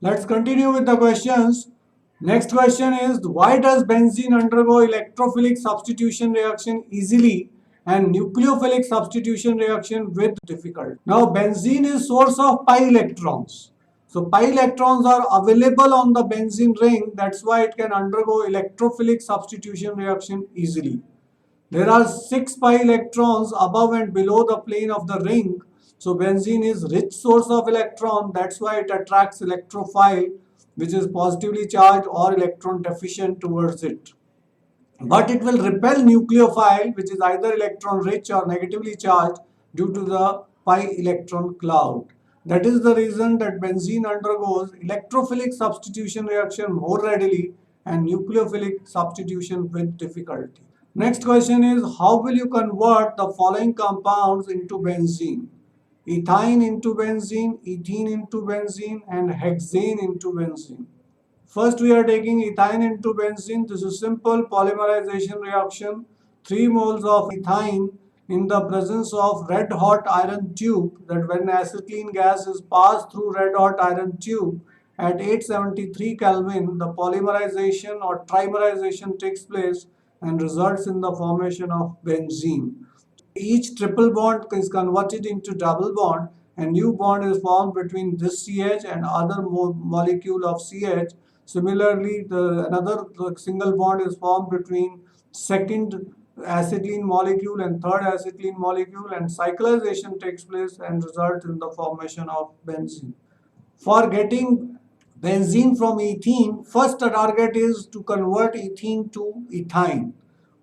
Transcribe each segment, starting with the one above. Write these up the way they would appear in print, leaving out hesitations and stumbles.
Let's continue with the questions. Next question is, why does benzene undergo electrophilic substitution reaction easily and nucleophilic substitution reaction with difficulty? Now benzene is source of pi electrons. So pi electrons are available on the benzene ring, that's why it can undergo electrophilic substitution reaction easily. There are 6 pi electrons above and below the plane of the ring. So benzene is rich source of electron. That's why it attracts electrophile, which is positively charged or electron deficient towards it. But it will repel nucleophile, which is either electron rich or negatively charged due to the pi electron cloud. That is the reason that benzene undergoes electrophilic substitution reaction more readily and nucleophilic substitution with difficulty. Next question is, how will you convert the following compounds into benzene? Ethyne into benzene, ethene into benzene, and hexane into benzene. First, we are taking ethyne into benzene. This is simple polymerization reaction. 3 moles of ethyne in the presence of red hot iron tube, that when acetylene gas is passed through red hot iron tube at 873 Kelvin, the polymerization or trimerization takes place and results in the formation of benzene. Each triple bond is converted into double bond and new bond is formed between this CH and other molecule of CH. Similarly, another single bond is formed between second acetylene molecule and third acetylene molecule, and cyclization takes place and results in the formation of benzene. For getting benzene from ethene, first target is to convert ethene to ethyne.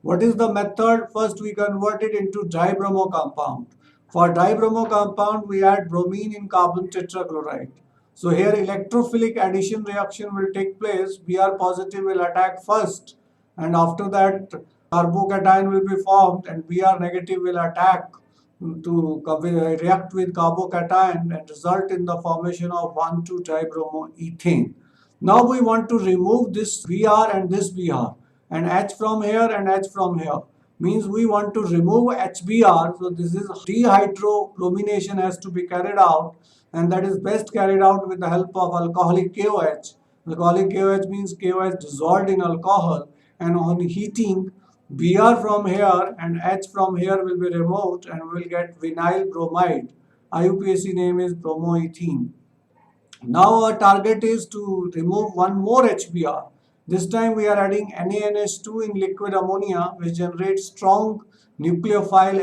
What is the method? First we convert it into dibromo compound. For dibromo compound, we add bromine in carbon tetrachloride. So here electrophilic addition reaction will take place. Br positive will attack first, and after that carbocation will be formed and Br negative will attack to react with carbocation and result in the formation of 1,2-dibromoethane. Now we want to remove this Br and this Br, and H from here and H from here. Means we want to remove HBr. So this is dehydrobromination has to be carried out, and that is best carried out with the help of alcoholic KOH. Alcoholic KOH means KOH dissolved in alcohol, and on heating, Br from here and H from here will be removed and we will get vinyl bromide. IUPAC name is bromoethene. Now our target is to remove one more HBr. This time we are adding NaNH2 in liquid ammonia, which generates strong nucleophile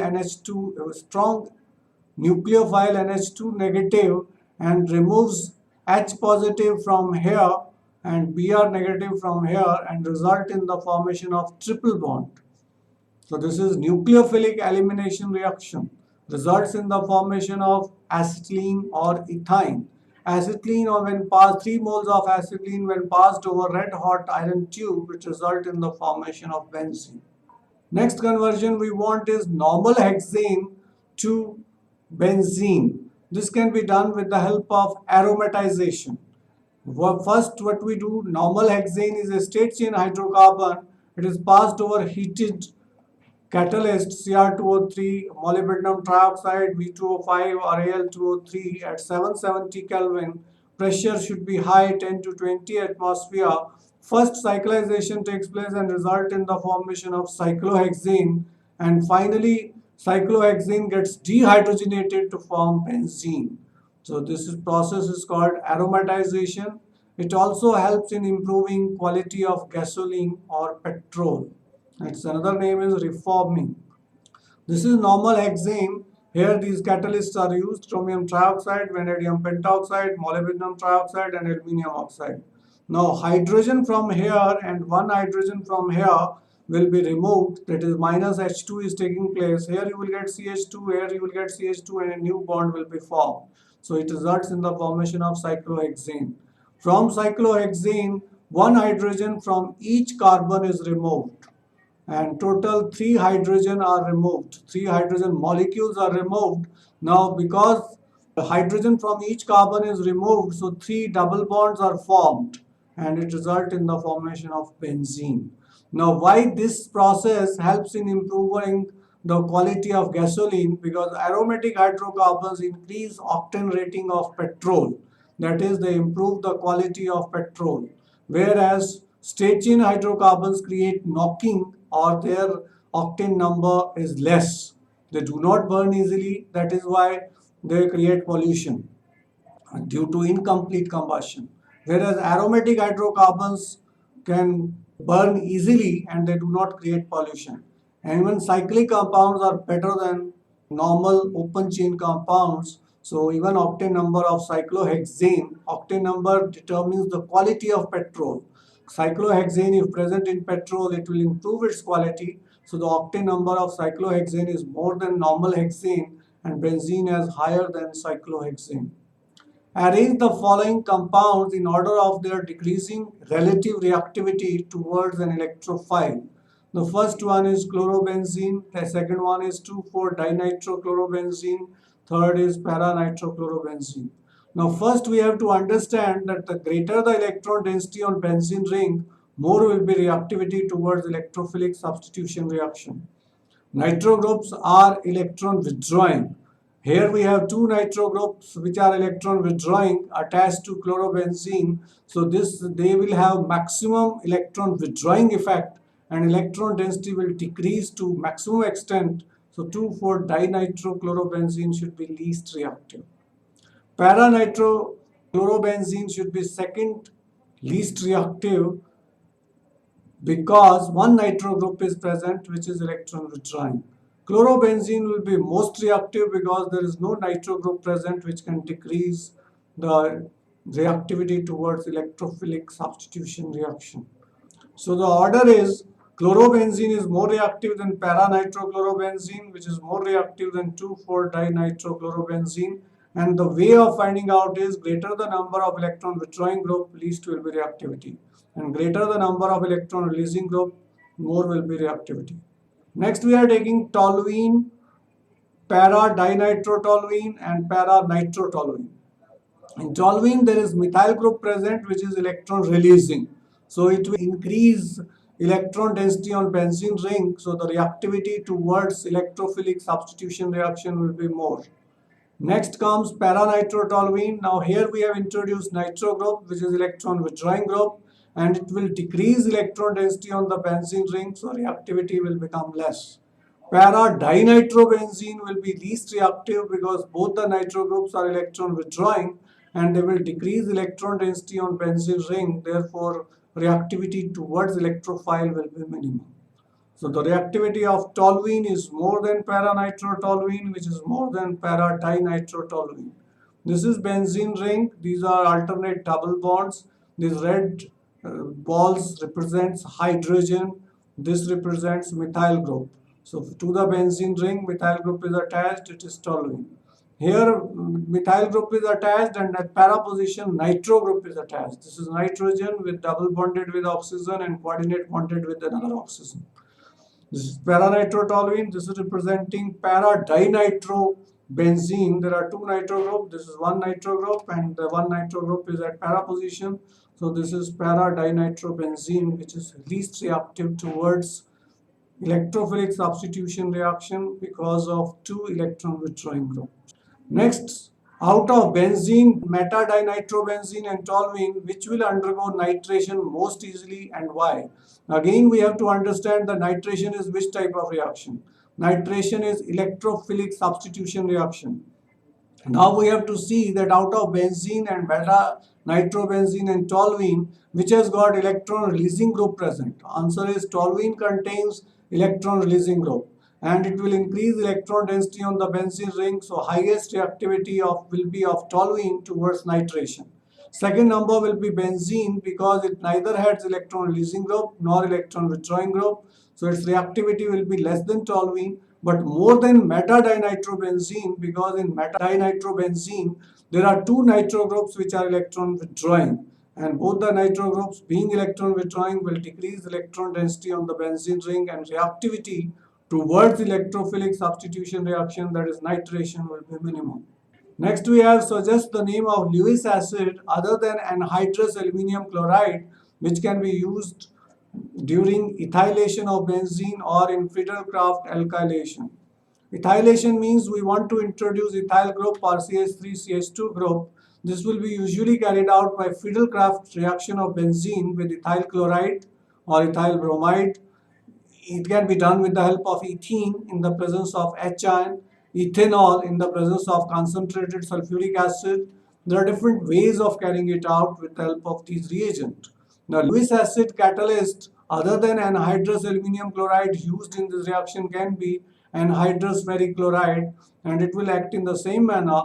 NH2 negative and removes H positive from here and Br negative from here and result in the formation of triple bond. So this is nucleophilic elimination reaction. Results in the formation of acetylene or ethyne. Acetylene, or when passed 3 moles of acetylene when passed over red hot iron tube, which result in the formation of benzene. Next conversion we want is normal hexane to benzene. This can be done with the help of aromatization. First, what we do, normal hexane is a straight chain hydrocarbon. It is passed over heated catalyst Cr2O3, molybdenum trioxide, V2O5 or Al2O3 at 770 Kelvin. Pressure should be high, 10 to 20 atmosphere. First cyclization takes place and result in the formation of cyclohexane, and finally cyclohexane gets dehydrogenated to form benzene. So this process is called aromatization. It also helps in improving quality of gasoline or petrol. Its another name is reforming. This is normal hexane. Here these catalysts are used: chromium trioxide, vanadium pentoxide, molybdenum trioxide and aluminium oxide. Now hydrogen from here and one hydrogen from here will be removed, that is minus H2 is taking place. Here you will get CH2, here you will get CH2 and a new bond will be formed. So it results in the formation of cyclohexane. From cyclohexane, one hydrogen from each carbon is removed and total 3 hydrogen are removed. 3 hydrogen molecules are removed. Now because the hydrogen from each carbon is removed, so 3 double bonds are formed and it results in the formation of benzene. Now why this process helps in improving the quality of gasoline? Because aromatic hydrocarbons increase octane rating of petrol. that is, they improve the quality of petrol. Whereas straight chain hydrocarbons create knocking, or their octane number is less. They do not burn easily, that is why they create pollution due to incomplete combustion. Whereas aromatic hydrocarbons can burn easily and they do not create pollution. And even cyclic compounds are better than normal open chain compounds. So even octane number of cyclohexane, octane number determines the quality of petrol. Cyclohexane, if present in petrol, it will improve its quality. So the octane number of cyclohexane is more than normal hexane, and benzene is higher than cyclohexane. Arrange the following compounds in order of their decreasing relative reactivity towards an electrophile. The first one is chlorobenzene, the second one is 2,4-dinitrochlorobenzene, third is para-nitrochlorobenzene. Now first we have to understand that the greater the electron density on benzene ring, more will be reactivity towards electrophilic substitution reaction. Nitro groups are electron withdrawing. Here we have two nitro groups which are electron withdrawing attached to chlorobenzene. So they will have maximum electron withdrawing effect, and electron density will decrease to maximum extent. So 2,4-dinitrochlorobenzene should be least reactive. Para-nitrochlorobenzene should be second least reactive, because one nitro group is present which is electron withdrawing. Chlorobenzene will be most reactive because there is no nitro group present which can decrease the reactivity towards electrophilic substitution reaction. So the order is chlorobenzene is more reactive than para-nitrochlorobenzene, which is more reactive than 2,4-dinitrochlorobenzene, and the way of finding out is greater the number of electron withdrawing group, least will be reactivity, and greater the number of electron releasing group, more will be reactivity. Next we are taking toluene, para-dinitrotoluene and para-nitrotoluene. In toluene there is methyl group present which is electron releasing. So it will increase electron density on benzene ring, so the reactivity towards electrophilic substitution reaction will be more. Next comes para-nitrotoluene. Now here we have introduced nitro group which is electron withdrawing group, and it will decrease electron density on the benzene ring, so reactivity will become less. Para-dinitrobenzene will be least reactive because both the nitro groups are electron withdrawing and they will decrease electron density on benzene ring, therefore reactivity towards electrophile will be minimum. So the reactivity of toluene is more than para-nitrotoluene, which is more than para-dinitrotoluene. This is benzene ring. These are alternate double bonds. These red balls represents hydrogen. This represents methyl group. So to the benzene ring, methyl group is attached. It is toluene. Here methyl group is attached, and at para position nitro group is attached. This is nitrogen with double bonded with oxygen and coordinate bonded with another oxygen. This is para-nitrotoluene. This is representing para-dinitrobenzene. There are two nitro groups. This is one nitro group, and the one nitro group is at para position. So this is para-dinitrobenzene, which is least reactive towards electrophilic substitution reaction because of two electron withdrawing groups. Next, out of benzene, meta-dinitrobenzene and toluene, which will undergo nitration most easily and why? Again, we have to understand the nitration is which type of reaction. Nitration is electrophilic substitution reaction. Now we have to see that out of benzene and meta-nitrobenzene and toluene, which has got electron releasing group present. Answer is toluene contains electron releasing group, and it will increase electron density on the benzene ring, so highest reactivity will be of toluene towards nitration. Second number will be benzene because it neither has electron releasing group nor electron withdrawing group, so its reactivity will be less than toluene, but more than meta-dinitrobenzene because in meta-dinitrobenzene there are two nitro groups which are electron withdrawing, and both the nitro groups being electron withdrawing will decrease electron density on the benzene ring, and reactivity towards electrophilic substitution reaction, that is nitration, will be minimum. Next we have suggest the name of Lewis acid other than anhydrous aluminum chloride which can be used during ethylation of benzene or in Friedel-Crafts alkylation. Ethylation means we want to introduce ethyl group or CH3 CH2 group. This will be usually carried out by Friedel-Crafts reaction of benzene with ethyl chloride or ethyl bromide. It can be done with the help of ethene in the presence of H ion, ethanol in the presence of concentrated sulfuric acid. There are different ways of carrying it out with the help of these reagents. Now, Lewis acid catalyst other than anhydrous aluminum chloride used in this reaction can be anhydrous ferric chloride, and it will act in the same manner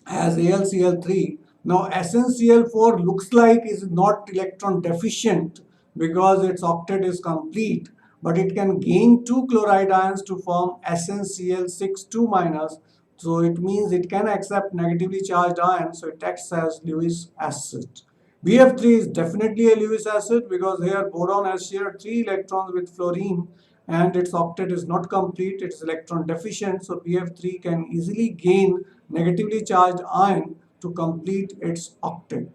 as AlCl3. Now SnCl4 looks like is not electron deficient because its octet is complete, but it can gain two chloride ions to form SnCl6 2 minus. So it means it can accept negatively charged ions, so it acts as Lewis acid. BF3 is definitely a Lewis acid because here boron has shared 3 electrons with fluorine and its octet is not complete, it is electron deficient, so BF3 can easily gain negatively charged ion to complete its octet.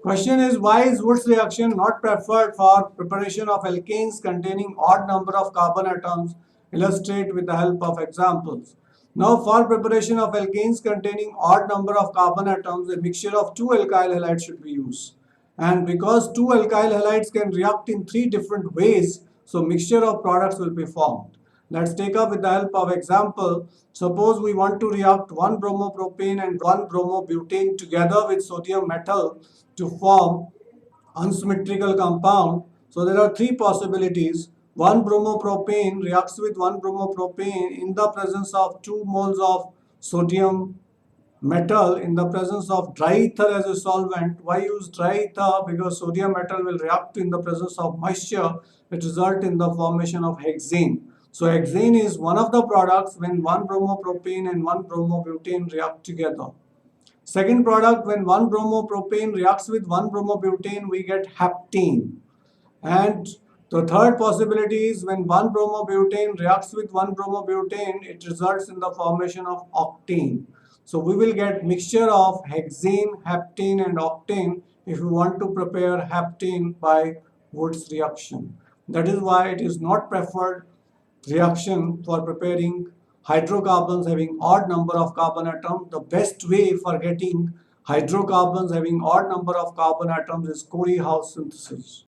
Question is, why is Wood's reaction not preferred for preparation of alkanes containing odd number of carbon atoms? Illustrate with the help of examples. Now for preparation of alkanes containing odd number of carbon atoms, a mixture of two alkyl halides should be used. And because two alkyl halides can react in three different ways, so mixture of products will be formed. Let's take up with the help of example. Suppose we want to react 1 bromopropane and 1 bromobutane together with sodium metal to form unsymmetrical compound. So there are three possibilities. 1 bromopropane reacts with 1 bromopropane in the presence of 2 moles of sodium metal in the presence of dry ether as a solvent. Why use dry ether? Because sodium metal will react in the presence of moisture, which result in the formation of hexane. So hexane is one of the products when 1 bromopropane and 1 bromobutane react together. Second product, when 1 bromopropane reacts with 1 bromobutane, we get heptane. And the third possibility is when 1 bromobutane reacts with 1 bromobutane, it results in the formation of octane. So we will get mixture of hexane, heptane and octane if we want to prepare heptane by Wood's reaction. That is why it is not preferred reaction for preparing hydrocarbons having odd number of carbon atoms. The best way for getting hydrocarbons having odd number of carbon atoms is Corey-House synthesis.